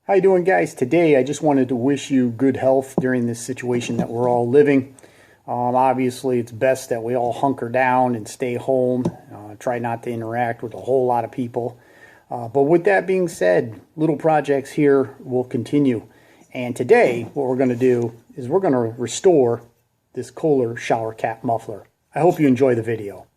How you doing, guys? Today I just wanted to wish you good health during this situation that we're all living. Obviously it's best that we all hunker down and stay home, try not to interact with a whole lot of people. But with that being said, little projects here will continue. And today what we're going to do is we're going to restore this Kohler shower cap muffler. I hope you enjoy the video.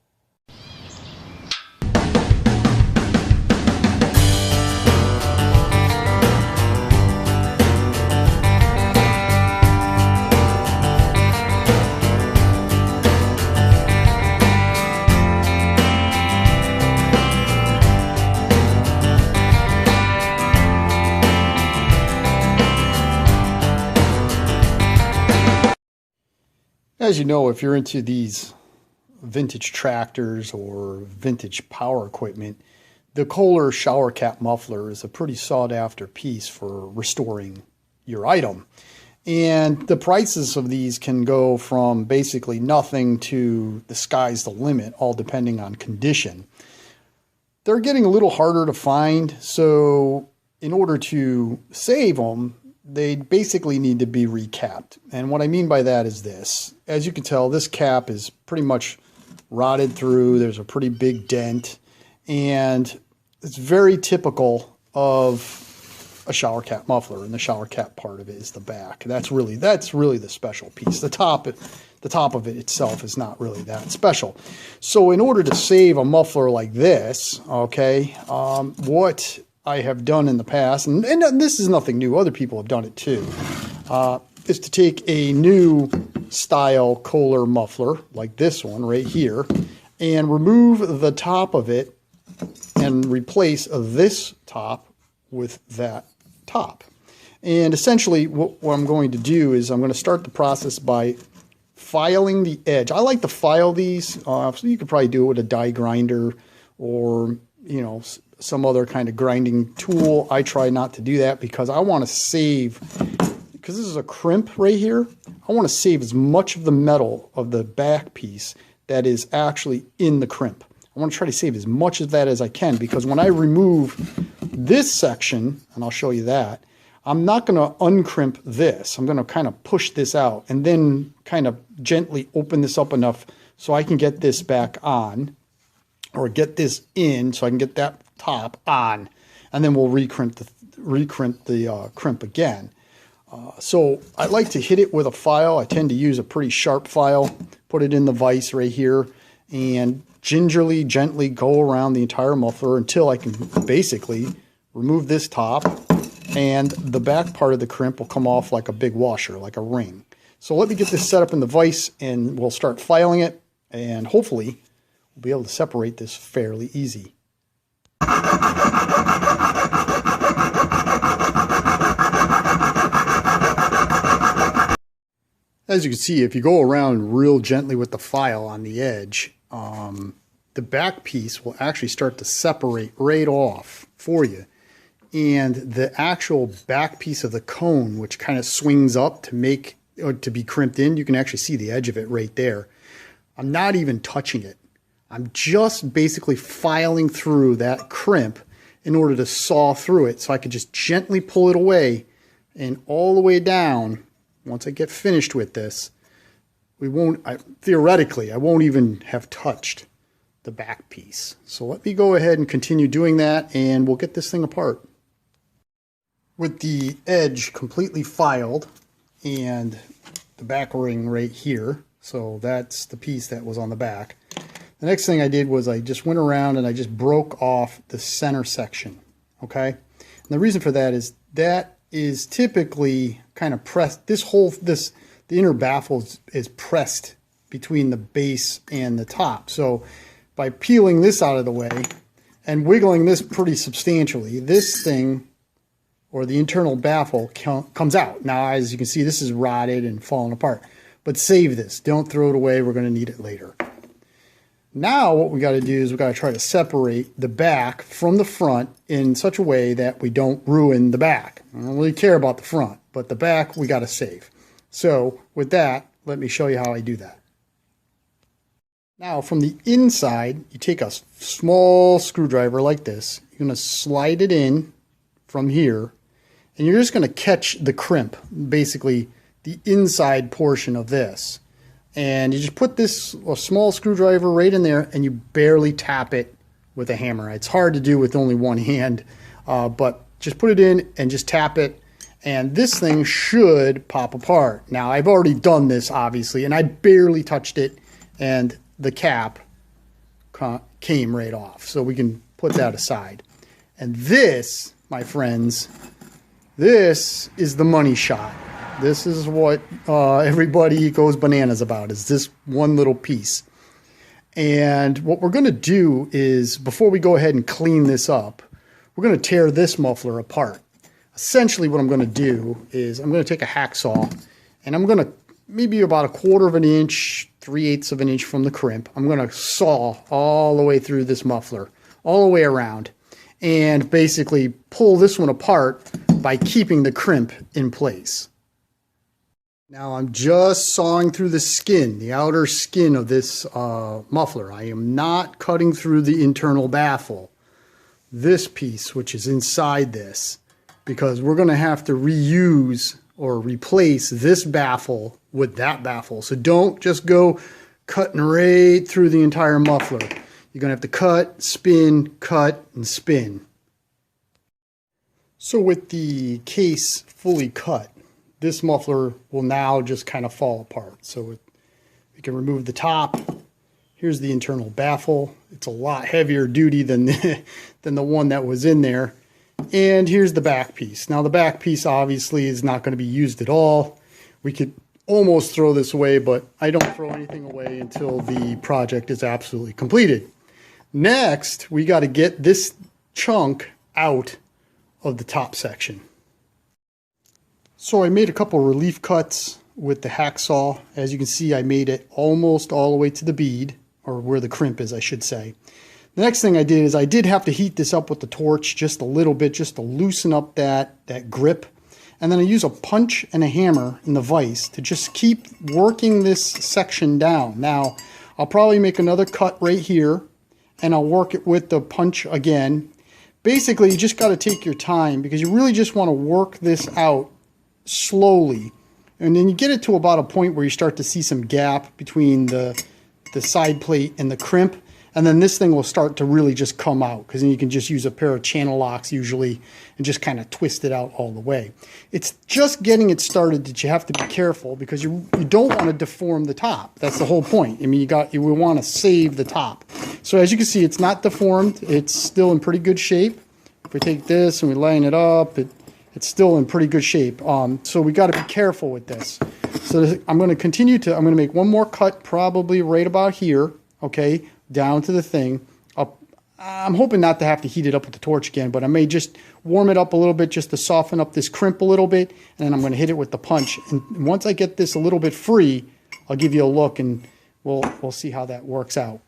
As you know, if you're into these vintage tractors or vintage power equipment, the Kohler shower cap muffler is a pretty sought after piece for restoring your item. And the prices of these can go from basically nothing to the sky's the limit, all depending on condition. They're getting a little harder to find, so in order to save them, they basically need to be recapped. And what I mean by that is this. As you can tell, this cap is pretty much rotted through. There's a pretty big dent. And it's very typical of a shower cap muffler. And the shower cap part of it is the back. That's really the special piece. The top of it itself is not really that special. So in order to save a muffler like this, okay, what I have done in the past, and this is nothing new, other people have done it too, is to take a new style Kohler muffler, like this one right here, and remove the top of it and replace this top with that top. And essentially what I'm going to do is I'm going to start the process by filing the edge. I like to file these, so you could probably do it with a die grinder or, you know, some other kind of grinding tool. I try not to do that because I want to save, because this is a crimp right here, I want to save as much of the metal of the back piece that is actually in the crimp. I want to try to save as much of that as I can, because when I remove this section, and I'll show you that, I'm not going to uncrimp this. I'm going to kind of push this out and then kind of gently open this up enough so I can get this back on, or get this in so I can get that top on, and then we'll recrimp the crimp again. So I like to hit it with a file. I tend to use a pretty sharp file, put it in the vise right here, and gingerly, gently go around the entire muffler until I can basically remove this top, and the back part of the crimp will come off like a big washer, like a ring. So let me get this set up in the vise, and we'll start filing it, and hopefully we'll be able to separate this fairly easy. As you can see, if you go around real gently with the file on the edge, the back piece will actually start to separate right off for you. And the actual back piece of the cone, which kind of swings up to make, or to be crimped in, you can actually see the edge of it right there. I'm not even touching it. I'm just basically filing through that crimp in order to saw through it, so I could just gently pull it away, and all the way down. Once I get finished with this, theoretically, I won't even have touched the back piece. So let me go ahead and continue doing that, and we'll get this thing apart. With the edge completely filed and the back ring right here, so that's the piece that was on the back. The next thing I did was I just went around and I just broke off the center section, okay? And the reason for that is typically kind of pressed. The inner baffle is pressed between the base and the top. So by peeling this out of the way and wiggling this pretty substantially, this thing, or the internal baffle, comes out. Now, as you can see, this is rotted and falling apart. But save this. Don't throw it away. We're going to need it later. Now what we got to do is we got to try to separate the back from the front in such a way that we don't ruin the back. I don't really care about the front, but the back we got to save. So with that, let me show you how I do that. Now from the inside, you take a small screwdriver like this. You're going to slide it in from here, and you're just going to catch the crimp, basically the inside portion of this. And you just put this small screwdriver right in there, and you barely tap it with a hammer. It's hard to do with only one hand, but just put it in and just tap it, and this thing should pop apart. Now, I've already done this, obviously, and I barely touched it, and the cap came right off. So we can put that aside. And this, my friends, this is the money shot. This is what everybody goes bananas about, is this one little piece. And what we're going to do is, before we go ahead and clean this up, we're going to tear this muffler apart. Essentially what I'm going to do is I'm going to take a hacksaw, and I'm going to, maybe about 1/4 of an inch, 3/8 of an inch from the crimp, I'm going to saw all the way through this muffler, all the way around, and basically pull this one apart by keeping the crimp in place. Now I'm just sawing through the skin, the outer skin of this muffler. I am not cutting through the internal baffle, this piece which is inside this, because we're going to have to reuse or replace this baffle with that baffle. So don't just go cutting right through the entire muffler. You're going to have to cut, and spin. So with the case fully cut, this muffler will now just kind of fall apart. So we can remove the top. Here's the internal baffle. It's a lot heavier duty than the one that was in there. And here's the back piece. Now the back piece obviously is not going to be used at all. We could almost throw this away, but I don't throw anything away until the project is absolutely completed. Next, we got to get this chunk out of the top section. So I made a couple relief cuts with the hacksaw. As you can see, I made it almost all the way to the bead, or where the crimp is, I should say. The next thing I did is I did have to heat this up with the torch just a little bit, just to loosen up that grip. And then I use a punch and a hammer in the vise to just keep working this section down. Now, I'll probably make another cut right here, and I'll work it with the punch again. Basically, you just got to take your time, because you really just want to work this out slowly. And then you get it to about a point where you start to see some gap between the side plate and the crimp. And then this thing will start to really just come out, because then you can just use a pair of channel locks usually and just kind of twist it out all the way. It's just getting it started that you have to be careful, because you don't want to deform the top. That's the whole point. I mean, you want to save the top. So as you can see, it's not deformed. It's still in pretty good shape. If we take this and we line it up, it's still in pretty good shape. So we got to be careful with this. So I'm going to make one more cut, probably right about here, okay, down to the thing. I'm hoping not to have to heat it up with the torch again, but I may just warm it up a little bit just to soften up this crimp a little bit, and then I'm going to hit it with the punch. And once I get this a little bit free, I'll give you a look, and we'll see how that works out.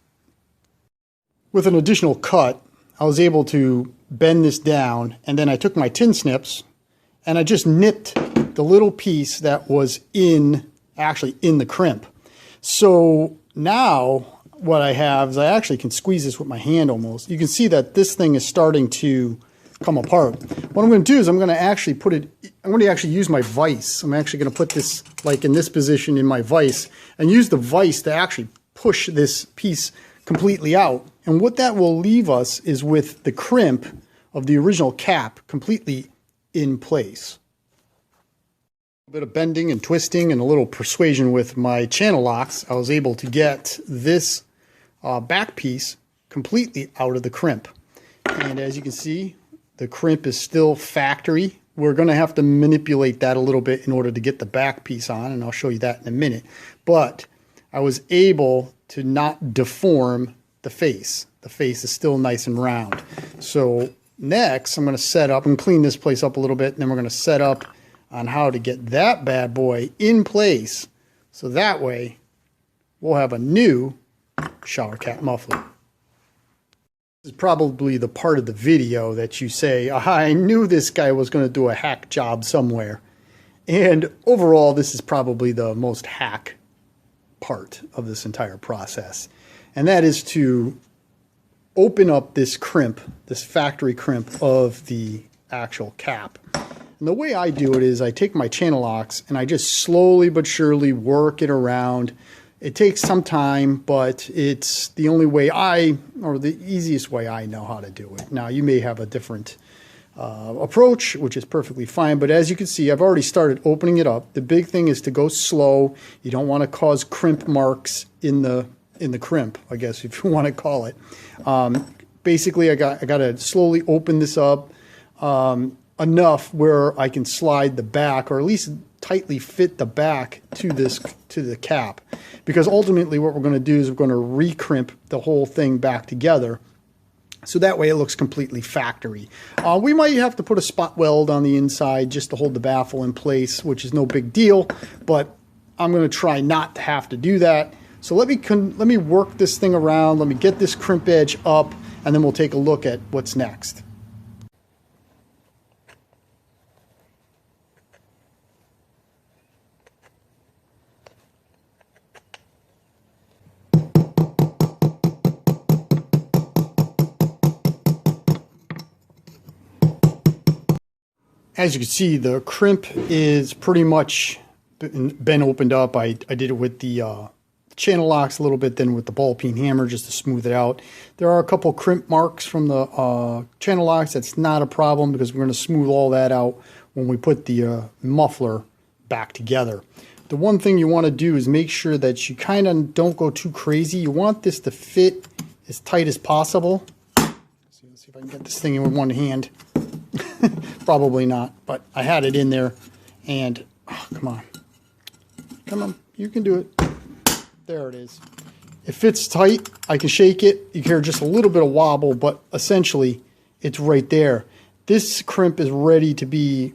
With an additional cut, I was able to bend this down, and then I took my tin snips, and I just nipped the little piece that was actually in the crimp. So now what I have is I actually can squeeze this with my hand almost. You can see that this thing is starting to come apart. What I'm going to do is I'm going to actually use my vise. I'm actually going to put this like in this position in my vise and use the vise to actually push this piece completely out. And what that will leave us is with the crimp of the original cap completely in place. A bit of bending and twisting and a little persuasion with my channel locks, I was able to get this back piece completely out of the crimp. And as you can see, the crimp is still factory. We're going to have to manipulate that a little bit in order to get the back piece on, and I'll show you that in a minute. But I was able to not deform the face. The face is still nice and round. So next, I'm going to set up and clean this place up a little bit, and then we're going to set up on how to get that bad boy in place, so that way we'll have a new shower cap muffler. This is probably the part of the video that you say, I knew this guy was going to do a hack job somewhere. And overall, this is probably the most hack part of this entire process. And that is to open up this crimp, this factory crimp of the actual cap. And the way I do it is I take my channel locks and I just slowly but surely work it around. It takes some time, but it's the only way or the easiest way I know how to do it. Now, you may have a different approach, which is perfectly fine. But as you can see, I've already started opening it up. The big thing is to go slow. You don't want to cause crimp marks in the crimp, I guess, if you want to call it. Basically, I got to slowly open this up enough where I can slide the back, or at least tightly fit the back to the cap, because ultimately what we're going to do is we're going to recrimp the whole thing back together, so that way it looks completely factory. We might have to put a spot weld on the inside just to hold the baffle in place, which is no big deal, but I'm going to try not to have to do that. So let me work this thing around, let me get this crimp edge up, and then we'll take a look at what's next. As you can see, the crimp is pretty much been opened up. I did it with the channel locks a little bit, then with the ball peen hammer just to smooth it out. There are a couple crimp marks from the channel locks. That's not a problem because we're going to smooth all that out when we put the muffler back together. The one thing you want to do is make sure that you kind of don't go too crazy. You want this to fit as tight as possible. Let's see if I can get this thing in with one hand. Probably not, but I had it in there, and oh, come on, you can do it. There it is. It fits tight. I can shake it. You hear just a little bit of wobble, but essentially it's right there. This crimp is ready to be,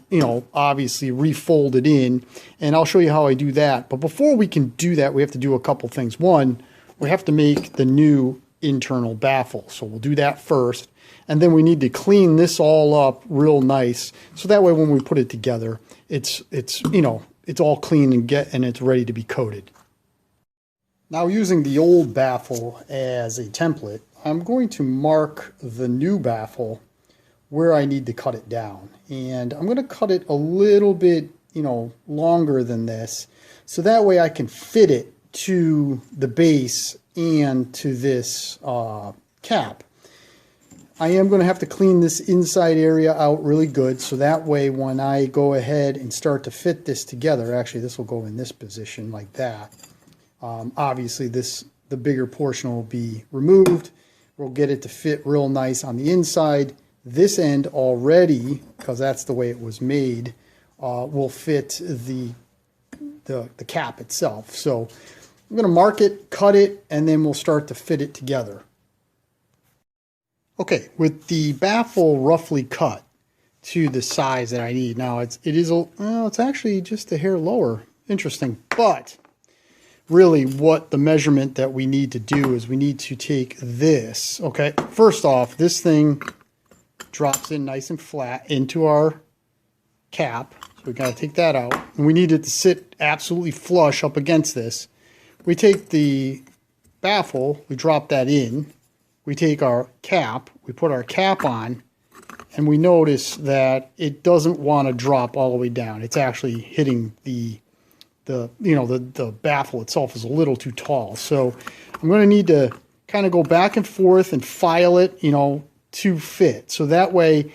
obviously refolded in, and I'll show you how I do that. But before we can do that, we have to do a couple things. One, we have to make the new internal baffle, so we'll do that first. And then we need to clean this all up real nice, so that way when we put it together, it's all clean and it's ready to be coated. Now, using the old baffle as a template, I'm going to mark the new baffle where I need to cut it down, and I'm going to cut it a little bit, longer than this, so that way I can fit it to the base and to this cap. I am going to have to clean this inside area out really good, so that way when I go ahead and start to fit this together, actually this will go in this position like that. Obviously the bigger portion will be removed. We'll get it to fit real nice on the inside. This end already, because that's the way it was made, will fit the cap itself. So I'm going to mark it, cut it, and then we'll start to fit it together. Okay, with the baffle roughly cut to the size that I need. Now it's actually just a hair lower. Interesting. But really what the measurement that we need to do is we need to take this. Okay, first off, this thing drops in nice and flat into our cap. So we got to take that out. And we need it to sit absolutely flush up against this. We take the baffle, we drop that in. We take our cap, we put our cap on, and we notice that it doesn't want to drop all the way down. It's actually hitting the baffle itself is a little too tall. So I'm going to need to kind of go back and forth and file it, to fit. So that way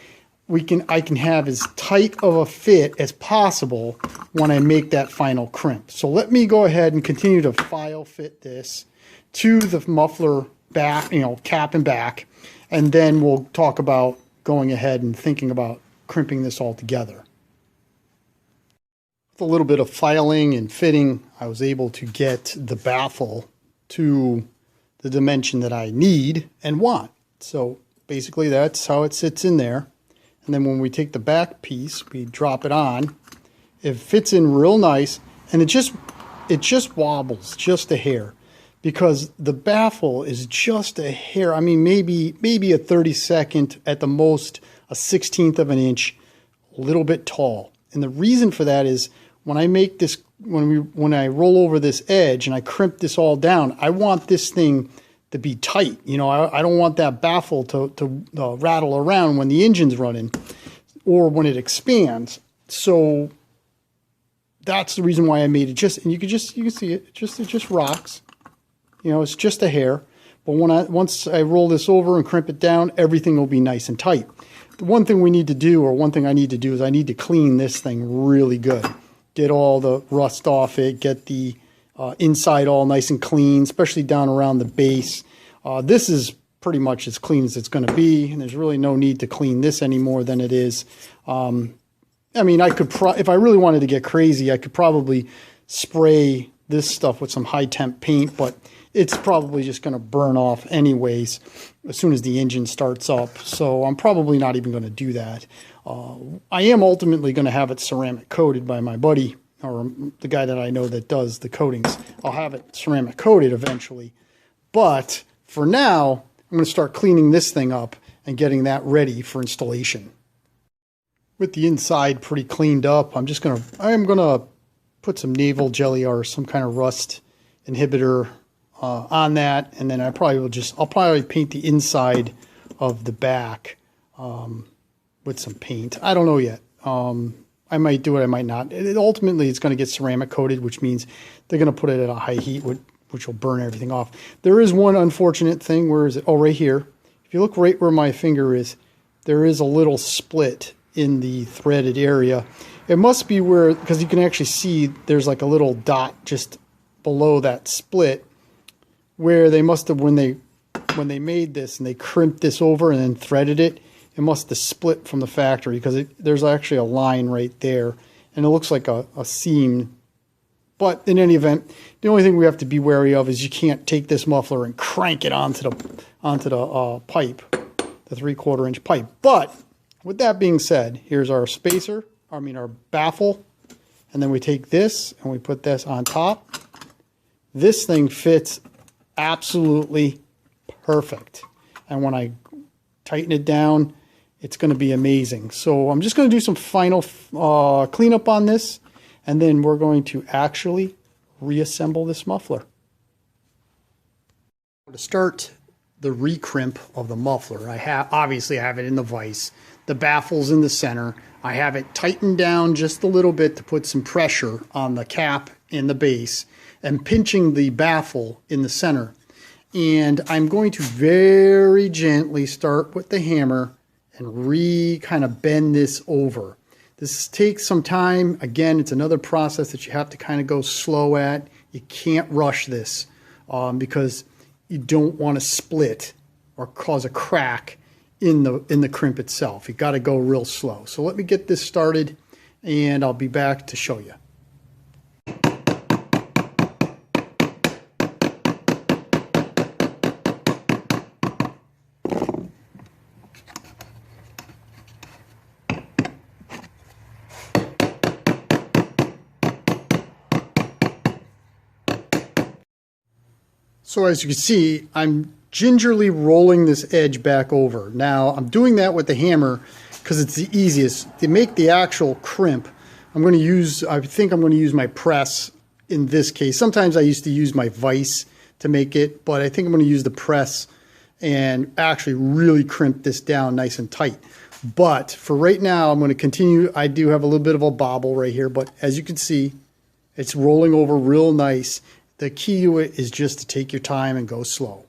I can have as tight of a fit as possible when I make that final crimp. So let me go ahead and continue to file fit this to the muffler back, cap and back, and then we'll talk about going ahead and thinking about crimping this all together. With a little bit of filing and fitting, I was able to get the baffle to the dimension that I need and want. So basically that's how it sits in there. And then when we take the back piece, we drop it on. It fits in real nice, and it just wobbles just a hair, because the baffle is just a hair. I mean, maybe a 32nd, at the most a 1/16 of an inch, a little bit tall. And the reason for that is when I make this, when I roll over this edge and I crimp this all down, I want this thing to be tight. I don't want that baffle to rattle around when the engine's running or when it expands. So that's the reason why I made it just, and you can see it just rocks. You know, it's just a hair. But once I roll this over and crimp it down, everything will be nice and tight. The one thing we need to do, or one thing I need to do, is I need to clean this thing really good. Get all the rust off it, get the inside all nice and clean, especially down around the base. This is pretty much as clean as it's going to be, and there's really no need to clean this any more than it is. I mean, I could, if I really wanted to get crazy, I could probably spray this stuff with some high temp paint, but it's probably just going to burn off anyways as soon as the engine starts up. So I'm probably not even going to do that. I am ultimately going to have it ceramic coated by my buddy, or the guy that I know that does the coatings. I'll have it ceramic coated eventually. But for now, I'm going to start cleaning this thing up and getting that ready for installation. With the inside pretty cleaned up, I'm going to put some naval jelly or some kind of rust inhibitor on that, and then I'll probably paint the inside of the back with some paint. I don't know yet. I might do it, I might not. Ultimately, it's going to get ceramic coated, which means they're going to put it at a high heat, which will burn everything off. There is one unfortunate thing. Where is it? Oh, right here. If you look right where my finger is, there is a little split in the threaded area. It must be where, because you can actually see there's like a little dot just below that split, where they must have, when they made this and they crimped this over and then threaded it, it must have split from the factory, because there's actually a line right there, and it looks like a seam. But in any event, the only thing we have to be wary of is you can't take this muffler and crank it onto the pipe, the 3/4 inch pipe. But with that being said, here's our spacer, our baffle, and then we take this and we put this on top. This thing fits absolutely perfect, and when I tighten it down, it's going to be amazing. So I'm just going to do some final cleanup on this, and then we're going to actually reassemble this muffler. To start the recrimp of the muffler, obviously I have it in the vise. The baffle's in the center. I have it tightened down just a little bit to put some pressure on the cap and the base, and pinching the baffle in the center. And I'm going to very gently start with the hammer and kind of bend this over. This takes some time. Again, it's another process that you have to kind of go slow at. You can't rush this because you don't want to split or cause a crack in the crimp itself. You got to go real slow. So let me get this started, and I'll be back to show you. So as you can see, I'm gingerly rolling this edge back over. Now I'm doing that with the hammer because it's the easiest. To make the actual crimp, I think I'm going to use my press in this case. Sometimes I used to use my vise to make it, but I think I'm going to use the press and actually really crimp this down nice and tight. But for right now, I'm going to continue. I do have a little bit of a bobble right here, but as you can see, it's rolling over real nice. The key to it is just to take your time and go slow.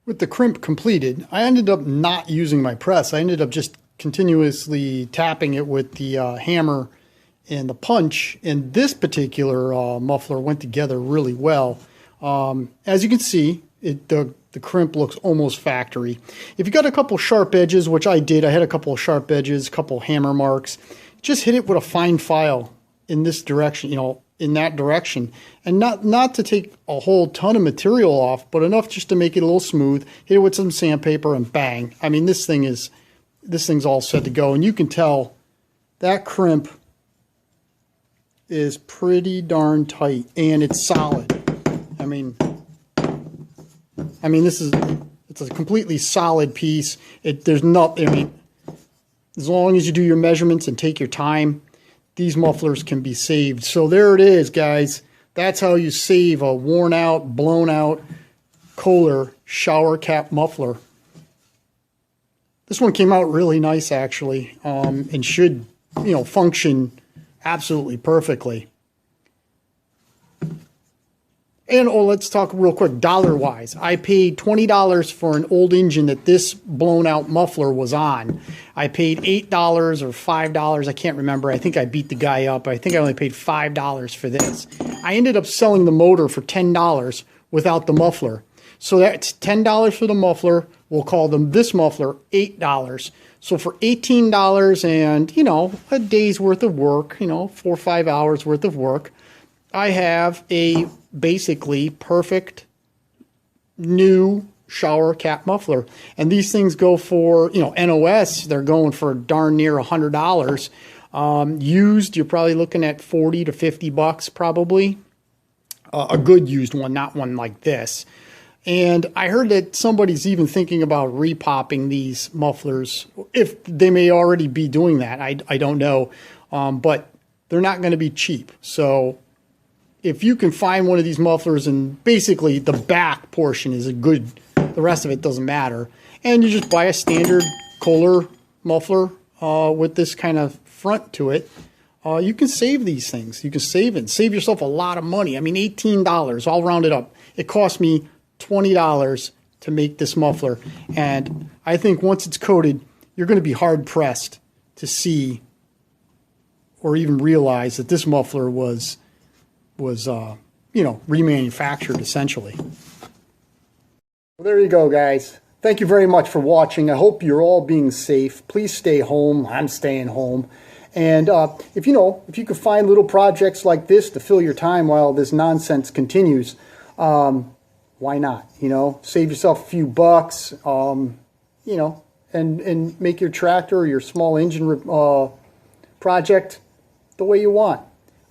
With the crimp completed, I ended up not using my press. I ended up just continuously tapping it with the hammer and the punch, and this particular muffler went together really well. As you can see, the crimp looks almost factory. If you got a couple sharp edges, which I did, I had a couple of sharp edges, a couple hammer marks, just hit it with a fine file in this direction, in that direction, and not to take a whole ton of material off, but enough just to make it a little smooth. Hit it with some sandpaper and bang. I mean, this thing's all set to go, and you can tell that crimp is pretty darn tight, and it's solid. I mean, I mean, it's a completely solid piece. There's not, I mean, as long as you do your measurements and take your time, these mufflers can be saved. So there it is, guys. That's how you save a worn out, blown out Kohler shower cap muffler. This one came out really nice, actually, and should, function absolutely perfectly. And let's talk real quick, dollar-wise. I paid $20 for an old engine that this blown-out muffler was on. I paid $8 or $5. I can't remember. I think I beat the guy up. I think I only paid $5 for this. I ended up selling the motor for $10 without the muffler. So that's $10 for the muffler. We'll call this muffler $8. So for $18 and, a day's worth of work, 4 or 5 hours worth of work, I have a basically perfect new shower cap muffler. And these things go for, NOS, they're going for darn near $100. Used, you're probably looking at 40 to 50 bucks probably. A good used one, not one like this. And I heard that somebody's even thinking about repopping these mufflers. If they may already be doing that, I don't know. But they're not going to be cheap. So if you can find one of these mufflers and basically the back portion is a good, the rest of it doesn't matter, and you just buy a standard Kohler muffler with this kind of front to it, you can save these things. You can save it. Save yourself a lot of money. I mean, $18, I'll round it up. It cost me $20 to make this muffler. And I think once it's coated, you're going to be hard-pressed to see or even realize that this muffler was remanufactured essentially. Well, there you go, guys. Thank you very much for watching. I hope you're all being safe. Please stay home. I'm staying home. And if you could find little projects like this to fill your time while this nonsense continues, why not? Save yourself a few bucks, and make your tractor or your small engine project the way you want.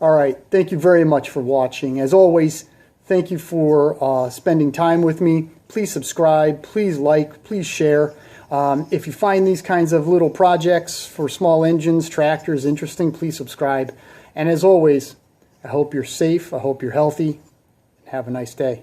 All right, thank you very much for watching. As always, thank you for spending time with me. Please subscribe, please like, please share. If you find these kinds of little projects for small engines, tractors interesting, please subscribe. And as always, I hope you're safe, I hope you're healthy, and have a nice day.